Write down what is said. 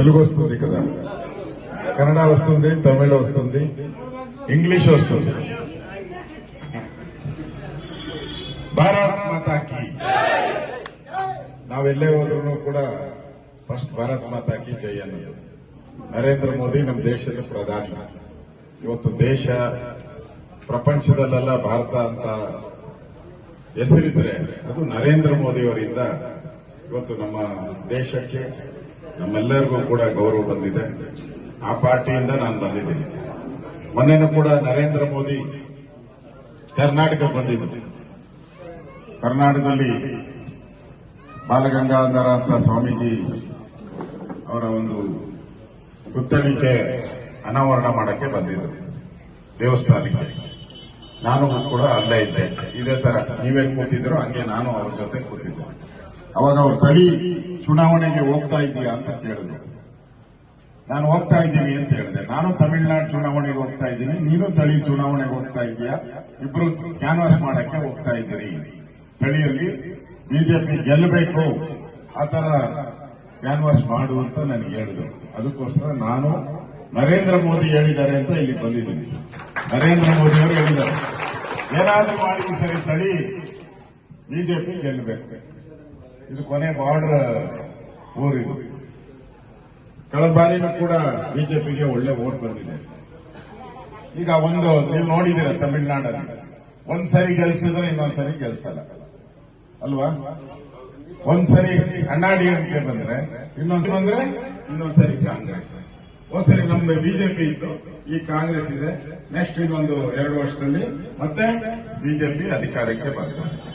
తెలుగు వస్తుంది కదా, కన్నడ వస్తుంది, తమిళ వస్తుంది, ఇంగ్లీష్ వస్తుంది. ಭಾರತ್ ಮಾತಾ ಕಿ. ನಾವೆಲ್ಲೇ ಹೋದ್ರೂ ಕೂಡ ಫಸ್ಟ್ ಭಾರತ್ ಮಾತಾ ಕಿ ಜೈ ಅನ್ನೋದು. ನರೇಂದ್ರ ಮೋದಿ ನಮ್ಮ ದೇಶದ ಪ್ರಧಾನಿ. ಇವತ್ತು ದೇಶ ಪ್ರಪಂಚದಲ್ಲೆಲ್ಲ ಭಾರತ ಅಂತ ಹೆಸರಿದ್ರೆ ಅದು ನರೇಂದ್ರ ಮೋದಿಯವರಿಂದ ಇವತ್ತು ನಮ್ಮ ದೇಶಕ್ಕೆ ನಮ್ಮೆಲ್ಲರಿಗೂ ಕೂಡ ಗೌರವ ಬಂದಿದೆ. ಆ ಪಾರ್ಟಿಯಿಂದ ನಾನು ಬಂದಿದ್ದೀನಿ. ಮೊನ್ನೆನೂ ಕೂಡ ನರೇಂದ್ರ ಮೋದಿ ಕರ್ನಾಟಕಕ್ಕೆ ಬಂದಿದ್ದು. ಕರ್ನಾಟಕದಲ್ಲಿ ಬಾಲಗಂಗಾಧರ ಅಂತ ಸ್ವಾಮೀಜಿ ಅವರ ಒಂದು ಪುತ್ಥಳಿಗೆ ಅನಾವರಣ ಮಾಡಕ್ಕೆ ಬಂದಿದ್ದರು ದೇವಸ್ಥಾನಕ್ಕೆ. ನಾನು ಕೂಡ ಅಲ್ಲೇ ಇದ್ದೆ. ಇದೇ ತರ ನೀವೇನ್ ಕೂತಿದ್ರು ಹಂಗೆ ನಾನು ಅವ್ರ ಜೊತೆ ಕೂತಿದ್ದೆ. ಅವಾಗ ಅವ್ರ ತಳಿ ಚುನಾವಣೆಗೆ ಹೋಗ್ತಾ ಇದೀಯಾ ಅಂತ ಕೇಳಿದ್ರು. ನಾನು ಹೋಗ್ತಾ ಇದ್ದೀನಿ ಅಂತ ಹೇಳಿದೆ. ನಾನು ತಮಿಳುನಾಡು ಚುನಾವಣೆಗೆ ಹೋಗ್ತಾ ಇದ್ದೀನಿ, ನೀನು ತಳಿ ಚುನಾವಣೆಗೆ ಹೋಗ್ತಾ ಇದೀಯಾ, ಇಬ್ರು ಕ್ಯಾನ್ವಾಸ್ ಮಾಡಕ್ಕೆ ಹೋಗ್ತಾ ಇದ್ದೀರಿ. ತಳಿಯಲ್ಲಿ ಬಿಜೆಪಿ ಗೆಲ್ಲಬೇಕು, ಆ ತರ ಕ್ಯಾನ್ವಾಸ್ ಮಾಡು ಅಂತ ನನಗೆ ಹೇಳಿದ್ರು. ಅದಕ್ಕೋಸ್ಕರ ನಾನು ನರೇಂದ್ರ ಮೋದಿ ಹೇಳಿದ್ದಾರೆ ಅಂತ ಇಲ್ಲಿ ಬಂದಿದ್ದೀನಿ. ನರೇಂದ್ರ ಮೋದಿ ಅವರು ಹೇಳಿದ್ದಾರೆ, ಏನಾದ್ರೂ ಮಾಡಿ ಸರಿ ತಳಿ ಬಿಜೆಪಿ ಗೆಲ್ಲಬೇಕು. ಇದು ಕೊನೆ ಬಾರ್ಡರ್ ಊರಿದು. ಕಳೆದ ಬಾರಿನೂ ಕೂಡ ಬಿಜೆಪಿಗೆ ಒಳ್ಳೆ ವೋಟ್ ಬಂದಿದೆ. ಈಗ ಒಂದು ನೀವು ನೋಡಿದಿರ ತಮಿಳುನಾಡಲ್ಲಿ ಒಂದ್ಸರಿ ಗೆಲ್ಸಿದ್ರೆ ಇನ್ನೊಂದ್ಸರಿ ಗೆಲ್ಸಲ್ಲ ಅಲ್ವಾ? ಒಂದ್ಸರಿ ಅಣ್ಣಾಡಿಎಂಕೆ ಬಂದ್ರೆ ಇನ್ನೊಂದ್ಸರಿ ಕಾಂಗ್ರೆಸ್. ಒಂದ್ಸರಿ ನಮ್ದು ಬಿಜೆಪಿ ಇತ್ತು, ಈ ಕಾಂಗ್ರೆಸ್ ಇದೆ. ನೆಕ್ಸ್ಟ್ ಇನ್ನೊಂದು 2 ವರ್ಷದಲ್ಲಿ ಮತ್ತೆ ಬಿಜೆಪಿ ಅಧಿಕಾರಕ್ಕೆ ಬರ್ತದೆ.